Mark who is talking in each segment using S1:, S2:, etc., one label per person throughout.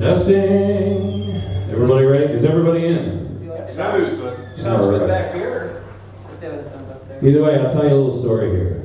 S1: Testing. Everybody ready? Is everybody in?
S2: Sounds good back here.
S3: Let's see how this sounds up there.
S1: Either way, I'll tell you a little story here.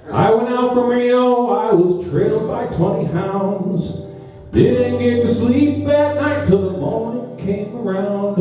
S1: I went out from Rio, I was trailed by 20 hounds. Didn't get to sleep that night till the morning came around.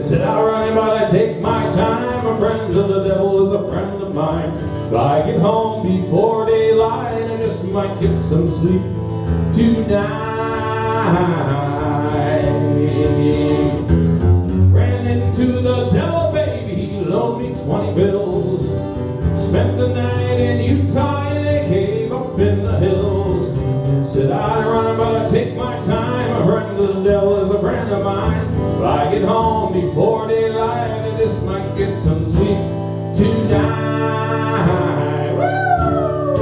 S1: Said I'll run him, but I take my time. A friend of the devil is a friend of mine. If I get home before daylight, I just might get some sleep tonight. Ran into the devil, baby, he loaned me 20 bills. Spent the night in Utah in a cave up in the hills. Said I'd run, but I take my time. A friend of the devil is a friend of mine. If I get home before daylight, I just might get some sleep tonight. Woo!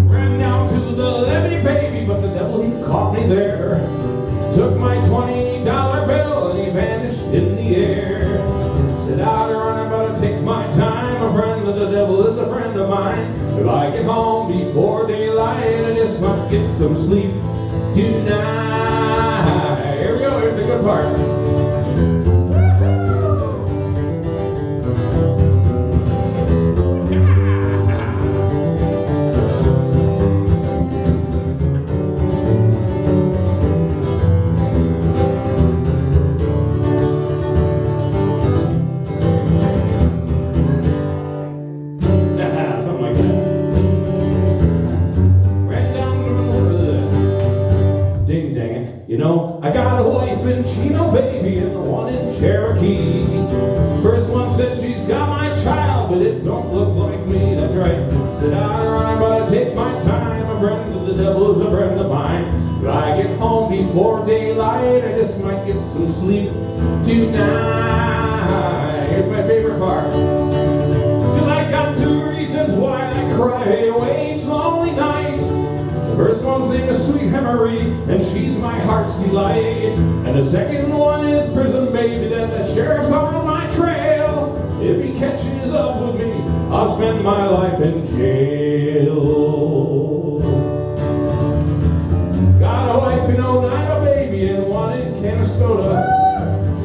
S1: Ran down to the levee, baby, but the devil, he caught me there. Took my $20 bill and he vanished in the air. Said I'd run, but I take my time. A friend of the devil is a friend of mine. If I get home before daylight, I just might get some sleep tonight. Here we go, here's a good part. You know, I got a wife in Chino, baby, and one in Cherokee. First one said she's got my child, but it don't look like me. That's right. Said I'd run, but I take my time. A friend of the devil is a friend of mine. If I get home before daylight, I just might get some sleep tonight. Here's my favorite part. 'Cause I got two reasons why I cry away each lonely night. First one's named is Sweet Memory, and she's my heart's delight. And the second one is prison, baby, that the sheriff's on my trail. If he catches up with me, I'll spend my life in jail. Got a wife in Oneida, baby, and one in Canastota.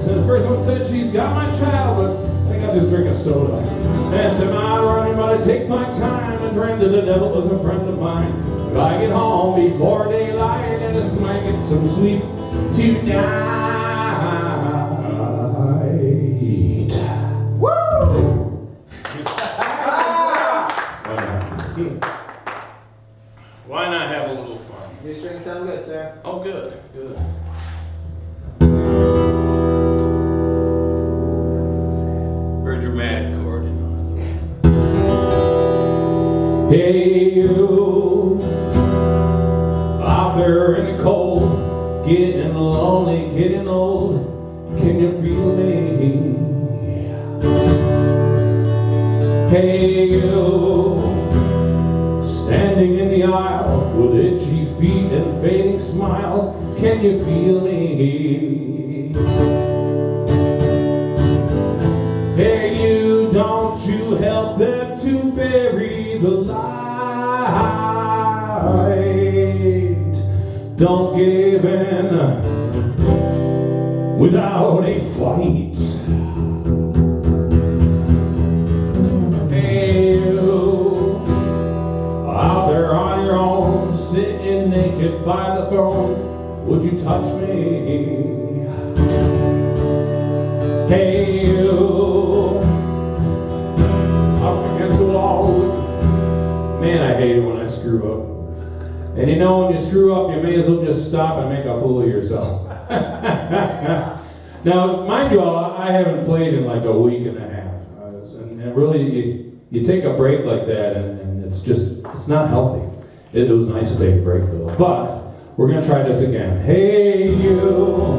S1: So the first one said she's got my child, but I think I'll just drink a soda. And said I'm running, but I take my time. A friend of the devil is a friend of mine. If I get home before daylight, I just might get some sleep tonight. Woo! Why not have a little fun?
S3: Your strings sound good, sir.
S1: Oh, good, good. Very dramatic chord, you know. Hey, you. Out there in the cold, getting lonely, getting old, can you feel me? Hey you, standing in the aisle with itchy feet and fading smiles, can you feel me? Hey you, don't you help them to bury the light. Don't give in without a fight. Hey you, out there on your own, sitting naked by the phone, would you touch me? Hey you, up against the wall. Man, I hate it when I screw up. And you know, when you screw up, you may as well just stop and make a fool of yourself. Now, mind you all, I haven't played in like a week and a half. And really, you take a break like that, and it's not healthy. It was nice to take a break, though. But we're going to try this again. Hey, you,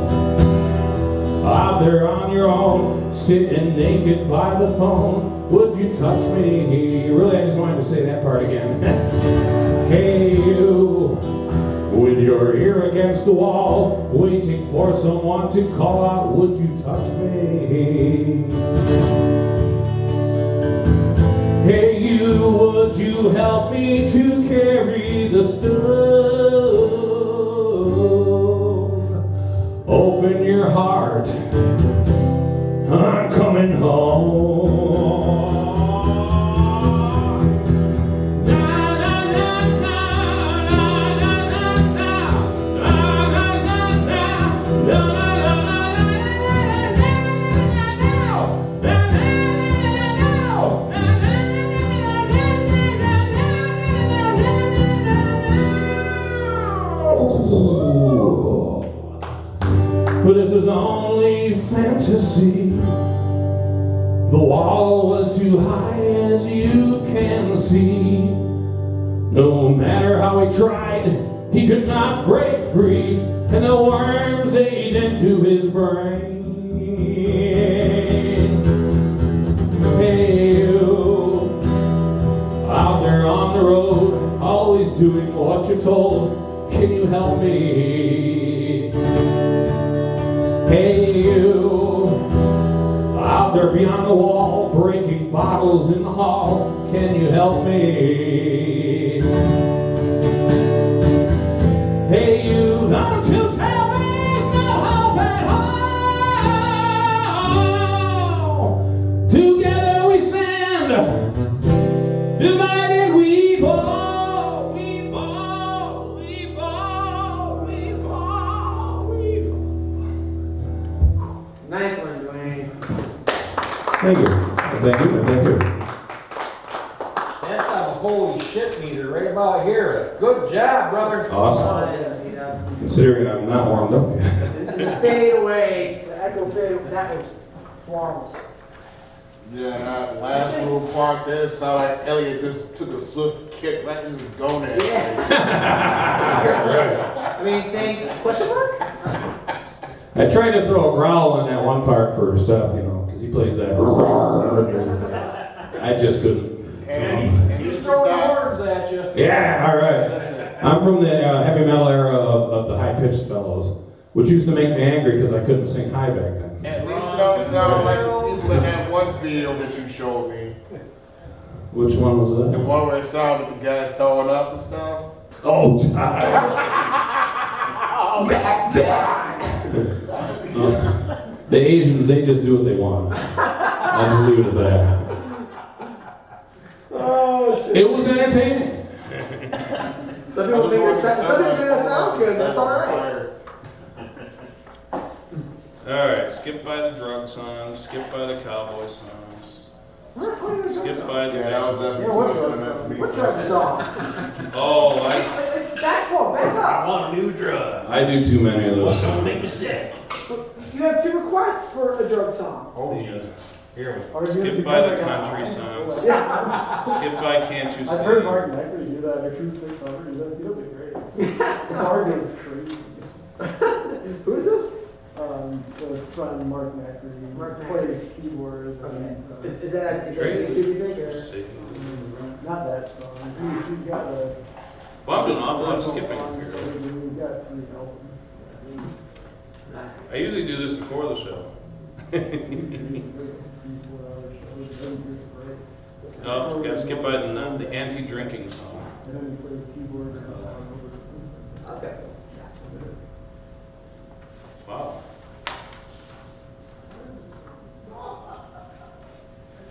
S1: out there on your own, sitting naked by the phone, would you touch me? Really, I just wanted to say that part again. Hey, you, with your ear against the wall, waiting for someone to call out, would you touch me? Hey you, would you help me to carry the stone? Open your heart, I'm coming home. But this is only fantasy. The wall was too high, as you can see. No matter how he tried, he could not break free, and the worms ate into his brain. Hey you, out there on the road, always doing what you're told, can you help me? Hey you, out there beyond the wall, breaking bottles in the hall, can you help me? Hey you, don't you tell me there's no hope at all. Together we stand, divided we fall, we fall, we fall, we fall, we fall.
S3: Nice one, Dwayne.
S1: Thank you. Thank you. Thank you.
S2: That's on a holy shit meter right about here. Good job, brother.
S1: Awesome.
S3: Oh, yeah, D-Dubb.
S1: Considering I'm not warmed up yet.
S3: The fade away, the echo fade, that was flawless.
S4: Yeah, that last little part there sounded like Elliot just took a swift kick right in the gonad.
S3: Yeah. I mean, thanks. Question mark?
S1: I tried to throw a growl in that one part for Seth, you know, because he plays that. I just couldn't.
S4: And
S2: He's
S4: this is
S2: throwing
S4: that.
S2: horns at you.
S1: Yeah, all right. I'm from the heavy metal era of the high-pitched fellows, which used to make me angry because I couldn't sing high back then.
S4: At least it don't sound like this in that one video that you showed me.
S1: Which one was
S4: The
S1: that?
S4: one where it sounded like the guys throwing up and stuff.
S1: Oh, the Asians, they just do what they want. I'll just leave it at that.
S3: Oh, shit.
S1: It was entertaining.
S3: Some people think it sounds good. That's all right.
S5: Alright, skip by the drug songs, skip by the cowboy songs,
S3: What are you
S5: skip by the
S4: Yeah, that was that.
S3: Yeah, what drug song?
S5: Oh,
S3: Back up.
S2: I want a new drug.
S1: I do too many of those.
S2: What's gonna make me sick?
S3: You have 2 requests for a drug song.
S2: Oh, Jesus. Here we
S3: Or
S5: skip by the country songs,
S3: Yeah.
S5: skip by Can't You
S6: I've heard
S5: See.
S6: Martin Eckley do that acoustic cover. He does it great. Martin is crazy.
S3: Who is this?
S6: The friend Martin Eckley
S3: Mark
S6: plays keyboard.
S3: Okay.
S6: And,
S3: Is that a
S5: Great.
S3: YouTube you think? Or?
S5: See.
S6: not that song. He's got a.
S5: Well, I'm doing an awful lot of skipping
S6: songs
S5: here.
S6: that we do. We've got 3 albums.
S5: I usually do this before the show.
S6: He's doing 3-4 hour shows. Then he gets a break.
S5: Oh, gotta skip by the anti-drinking song.
S6: And then he plays keyboard and over.
S3: Okay.
S5: Wow.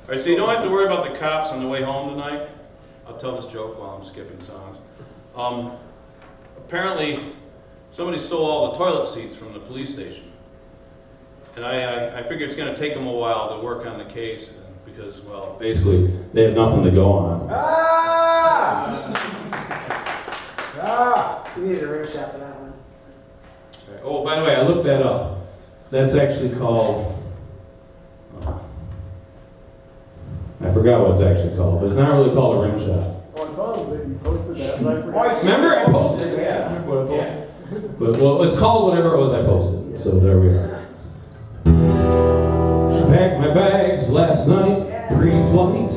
S5: Alright, so you don't have to worry about the cops on the way home tonight. I'll tell this joke while I'm skipping songs. Apparently, somebody stole all the toilet seats from the police station. And I figure it's going to take them a while to work on the case because, well,
S1: Basically, they have nothing to go on.
S3: You needed a rim shot for that one.
S1: Oh, by the way, I looked that up. That's actually called. I forgot what it's actually called, but it's not really called a rim shot.
S6: Oh, I saw that you posted that, but I forgot.
S1: Remember, I posted it. But well, it's called whatever it was I posted. So there we are. She packed my bags last night, pre-flight.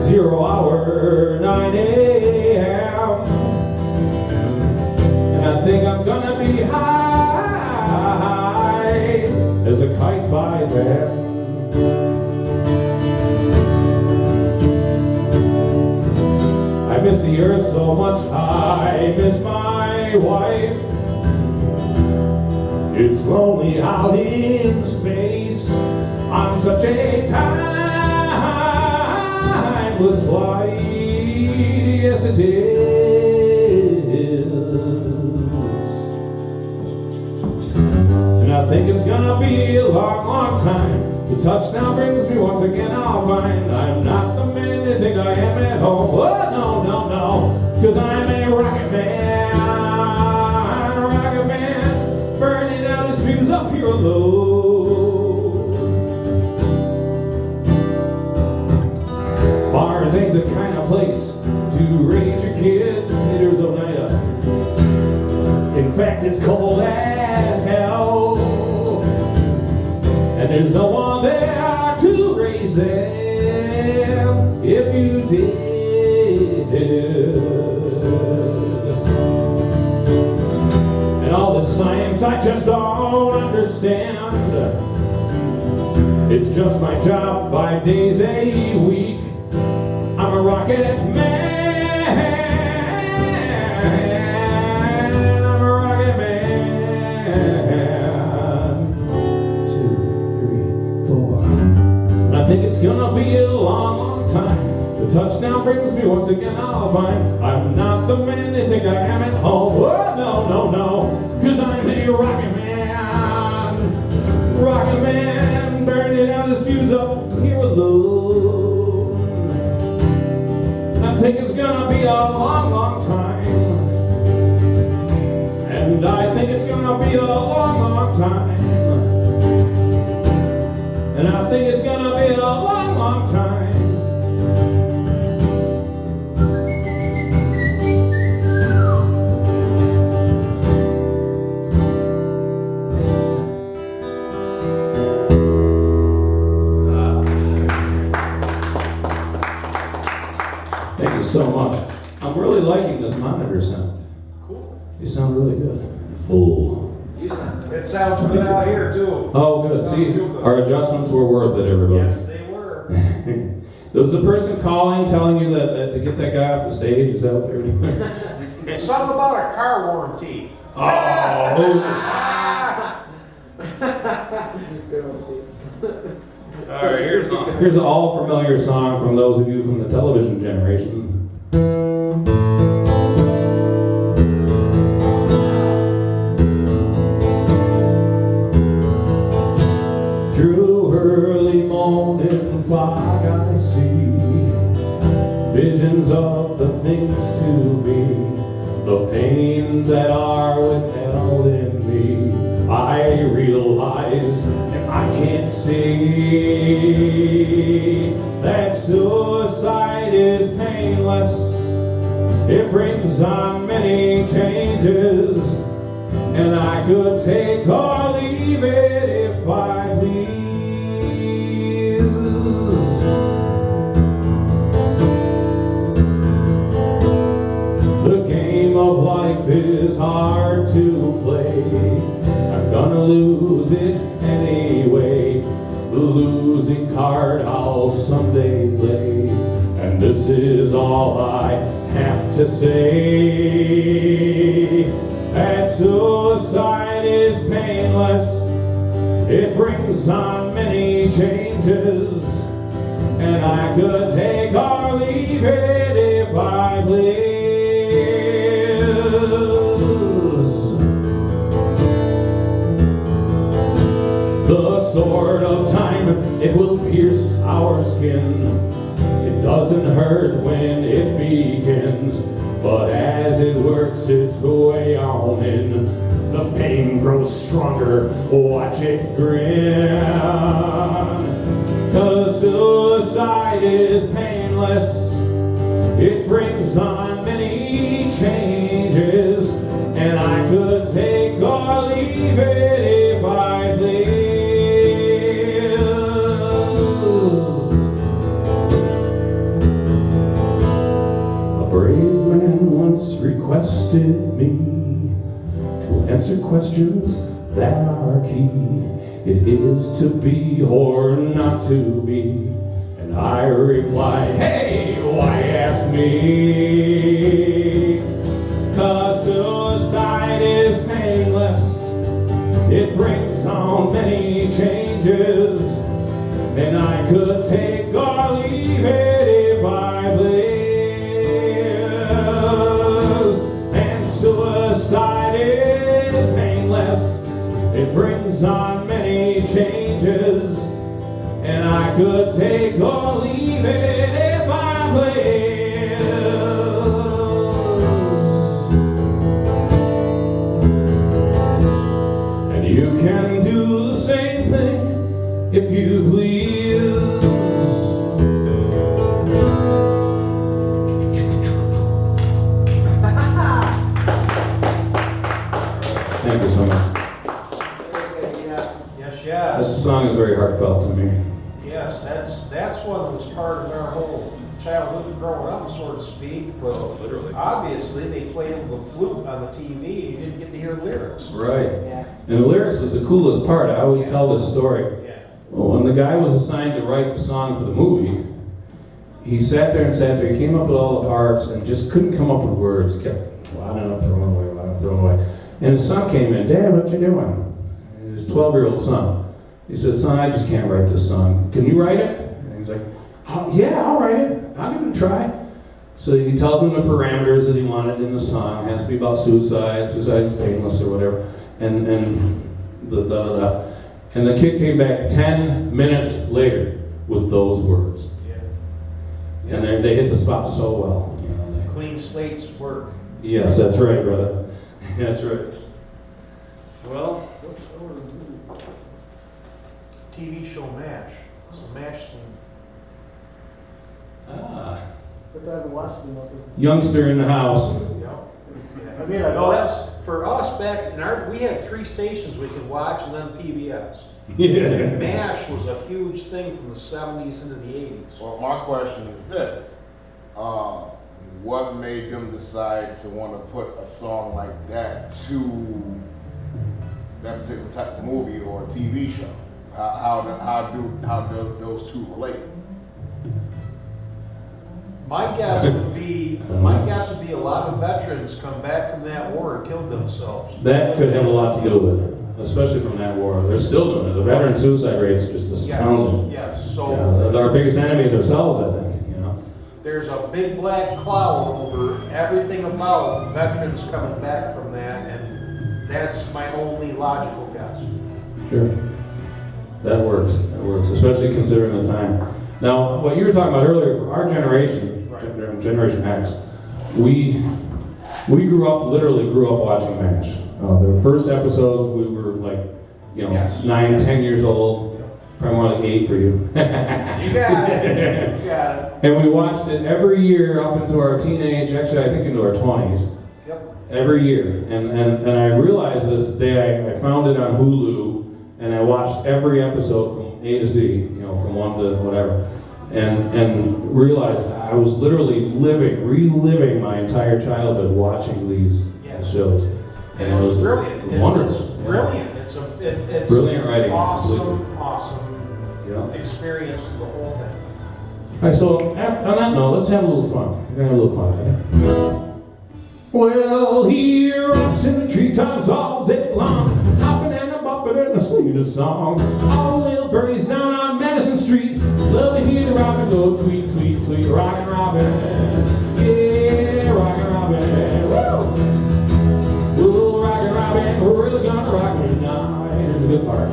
S1: 0 hour, 9 a.m. And I think I'm gonna be high as a kite by then. the earth so much I miss my wife. It's lonely out in space on such a timeless flight. Yes, it is. And I think it's gonna be a long, long time. The touchdown brings me once again, I'll find I'm not the man you think I am at home. Oh, no, no, no, 'cause I'm a rocket man, burning out his fuse up here alone. Mars ain't the kind of place to raise your kids, neither's Oneida. In fact, it's cold as hell, and there's no one there to raise them if you did. And all this science I just don't understand. It's just my job 5 days a week. I'm a rocket man. I'm a rocket man. 2, 3, 4. I think it's gonna be a long, long time. The touchdown brings me once again, I'll find I'm not the man they think I am at home. Oh, no, no, no, 'cause I'm a rocket man. Rocket man, burning out his fuse up here alone. I think it's gonna be a long, long time. And I think it's gonna be a long, long time. And I think it's gonna be a long, long time. Thank you so much. I'm really liking this monitor sound.
S2: Cool.
S1: You sound really good. Full.
S2: It sounds good out here too.
S1: Oh, good. See, our adjustments were worth it, everybody.
S2: Yes, they were.
S1: There was a person calling, telling you that to get that guy off the stage. Is that what they were doing?
S2: Something about a car warranty.
S1: Oh,
S5: All right, here's one.
S1: here's an all familiar song from those of you from the television generation. Through early morning fog I see visions of the things to be, the pains that are withheld in me. I realize and I can't see that suicide is painless. It brings on many changes, and I could take or leave it if I please. The game of life is hard to play. I'm gonna lose it anyway. The losing card I'll someday play. And this is all I have to say. That suicide is painless. It brings on many changes, and I could take or leave it if I please. The sword of time, it will pierce our skin. It doesn't hurt when it begins, but as it works its way on in, the pain grows stronger, watch it grin. 'Cause suicide is painless. It brings on many changes, and I could take or leave it if I please. A brave man once requested me to answer questions that are key. It is to be or not to be. And I replied, hey, why ask me? changes, and I could take or leave it if I please. And suicide is painless, it brings on many changes, and I could take or leave it if I please. And you can do the same thing if you please. Thank you so much.
S2: Yes,
S1: This
S2: yes.
S1: song is very heartfelt to me.
S2: Yes, that's one that was part of our whole childhood growing up, so to speak. But
S5: Oh, literally.
S2: obviously, they played the flute on the TV. You didn't get to hear lyrics.
S1: Right.
S3: Yeah.
S1: And the lyrics is the coolest part. I always tell this story.
S2: Yeah.
S1: When the guy was assigned to write the song for the movie, he sat there. He came up with all the parts and just couldn't come up with words. He kept winding up, throwing away. And his son came in, Dad, what you doing? His 12-year-old son. He said, son, I just can't write this song. Can you write it? And he's like, oh, yeah, I'll write it. I'll give it a try. So he tells him the parameters that he wanted in the song. It has to be about suicide is painless or whatever. And the da-da-da. And the kid came back 10 minutes later with those words.
S2: Yeah.
S1: And they hit the spot so well. You know,
S2: Clean slates work.
S1: yes, that's right, brother. That's right.
S5: Well,
S2: TV show MASH. It's a MASH thing.
S1: Ah,
S6: If I haven't watched them, I'll do
S1: youngster in the house.
S6: I mean, I
S2: No, that's for us back in our. We had 3 stations we could watch, and then PBS.
S1: Yeah.
S2: MASH was a huge thing from the 70s into the 80s.
S4: Well, my question is this. What made them decide to want to put a song like that to that particular type of movie or TV show? How does those two relate?
S2: My guess would be a lot of veterans come back from that war and killed themselves.
S1: That could have a lot to do with it, especially from that war. They're still doing it. The veteran suicide rate is just astounding.
S2: Yes. So
S1: Yeah, our biggest enemies ourselves, I think. You know.
S2: there's a big black cloud over everything about veterans coming back from that, and that's my only logical guess.
S1: Sure. That works. That works, especially considering the time. Now, what you were talking about earlier, for our generation, Generation X, we literally grew up watching MASH. The first episodes, we were like,
S2: Yes.
S1: 9, 10 years old, probably more like 8 for you.
S2: You got it. You got it.
S1: And we watched it every year up into our teenage, actually I think into our 20s.
S2: Yep.
S1: Every year. And I realized this day, I found it on Hulu, and I watched every episode from A to Z, from 1 to whatever. And realized I was literally reliving my entire childhood watching these shows.
S2: And it was brilliant.
S1: Wonderful.
S2: It's brilliant. It's
S1: Brilliant writing,
S2: Awesome,
S1: completely.
S2: awesome
S1: Yeah.
S2: experience for the whole thing.
S1: All right, so on that note, let's have a little fun. We're gonna have a little fun, okay? Well, he rocks in the treetops all day long, hopping and a bopping and a singing a song. All the little birdies down on Madison Street love to hear the robin go tweet, tweet, tweet, rockin' robin. Yeah, rockin' robin. Woo! Woo, rockin' robin, we're really gonna rock it tonight. Here's a good part.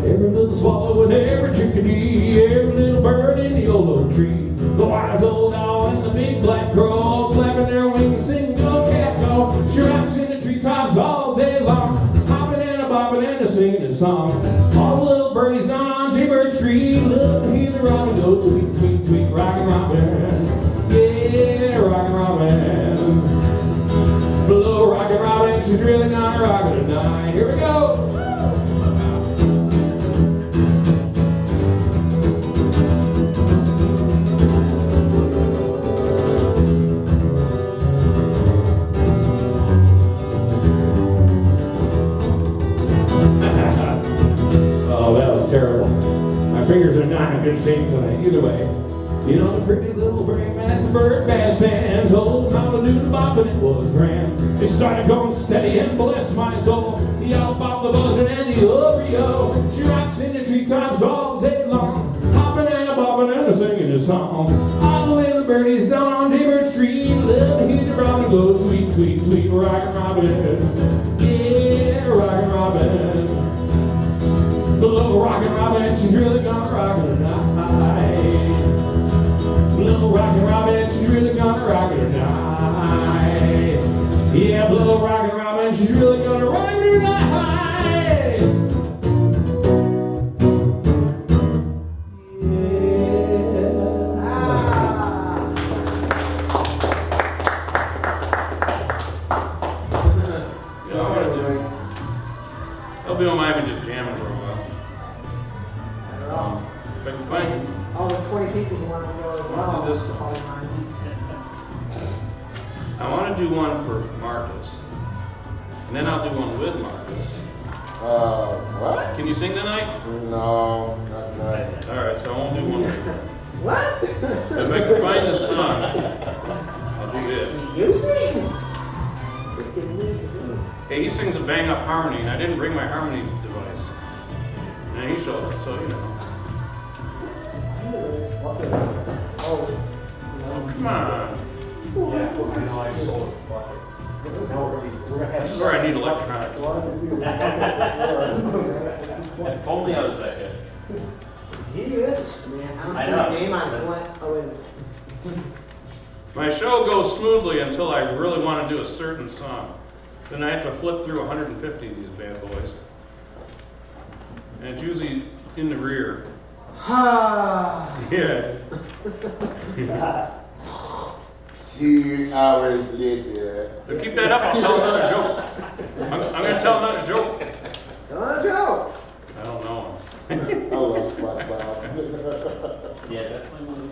S1: Every little swallow and every chickadee, every little bird in the old oak tree, the wise old owl and the big black crow, flapping their wings, singing go cat go. She rocks in the treetops all day long, hopping and a bopping and a singing a song. All the little birdies down on Jaybird Street love to hear the robin go tweet, tweet, tweet, rockin' robin. Yeah, rockin' robin. Below rockin' robin, she's really gonna rock it tonight. Here we go. Oh, that was terrible. My fingers are not in good shape tonight. Either way, the pretty little brain man, the bird bass stand told how to do the bop and it was grand. It started going steady and bless my soul. Y'all pop the buzzard and the Oreo. She rocks in the treetops all day long, hopping and a bopping and a singing a song. All the little birdies down on Jaybird Street love to hear the robin go tweet, tweet, tweet, rockin' robin. Yeah, rockin' robin. The little rockin' robin, she's really gonna rock it tonight. Little rockin' robin, she's really gonna rock it tonight. Yeah, little rockin' robin, she's really gonna rock it tonight.
S5: Hope you don't mind me just jamming for a while.
S3: I don't know.
S5: If I can find
S3: All the 20 people who want to go as well.
S5: Do this.
S3: Probably fine.
S5: I want to do one for Marcus, and then I'll do one with Marcus.
S4: What?
S5: Can you sing tonight?
S4: No, that's not.
S5: All right, so I won't do one with you.
S3: What?
S5: If I can find the song, I'll do this.
S3: Excuse me?
S5: Hey, he sings a bang-up harmony, and I didn't bring my harmony device. And he showed up, so you know. Oh, come on. This is where I need electronics.
S7: If only I was that good.
S3: He is. Man, I don't
S7: I
S3: see
S7: know.
S3: your name on it. Oh, wait.
S5: My show goes smoothly until I really want to do a certain song. Then I have to flip through 150 of these bad boys. And it's usually in the rear. Yeah.
S4: 2 hours later.
S5: But keep that up, I'll tell another joke. I'm going to tell another joke.
S3: Tell a joke.
S5: I don't know.
S4: I love SpongeBob.
S7: Yeah, definitely one of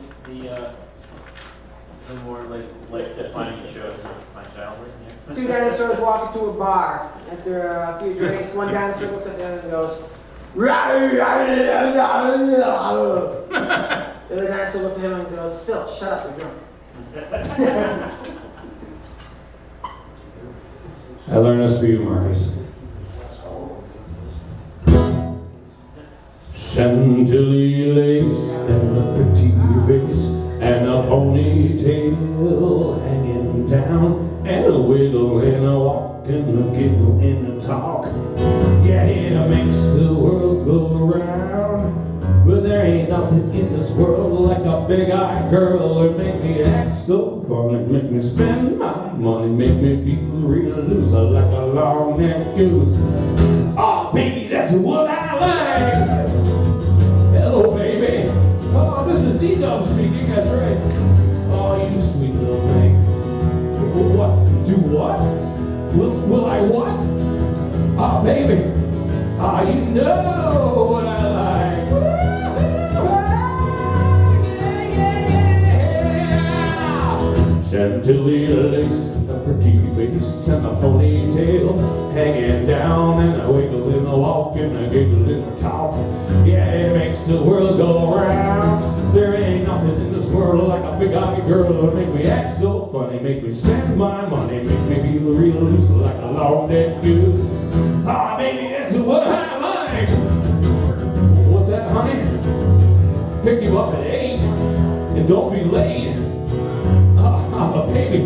S7: the more like defining shows of my childhood. Yeah.
S3: 2 dinosaurs walk into a bar. After a few drinks, one dinosaur looks at the other and goes, the other dinosaur looks at him and goes, Phil, shut up, you're drunk.
S1: I learned this for you, Marcus. Chantilly lace and a pretty face and a ponytail hanging down and a wiggle and a walk and a giggle and a talk. Yeah, it makes the world go round, but there ain't nothing in this world like a big-eyed girl that make me act so funny, make me spend my money, make me feel real loose like a long-necked goose. Oh, baby, that's what I like. Hello, baby. Oh, this is D-Dubb speaking, that's right. Oh, you sweet little thing. What? Do what? Will I what? Oh, baby. Oh, you know what I like. Chantilly lace and a pretty face and a ponytail hanging down and a wiggle in the walk and a giggle in the talk. Yeah, it makes the world go round. There ain't nothing in this world like a big-eyed girl to make me act so funny, make me spend my money, make me feel real loose like a long-necked goose. Ah, baby, that's what I like. What's that, honey? Pick you up at 8 and don't be late. Baby,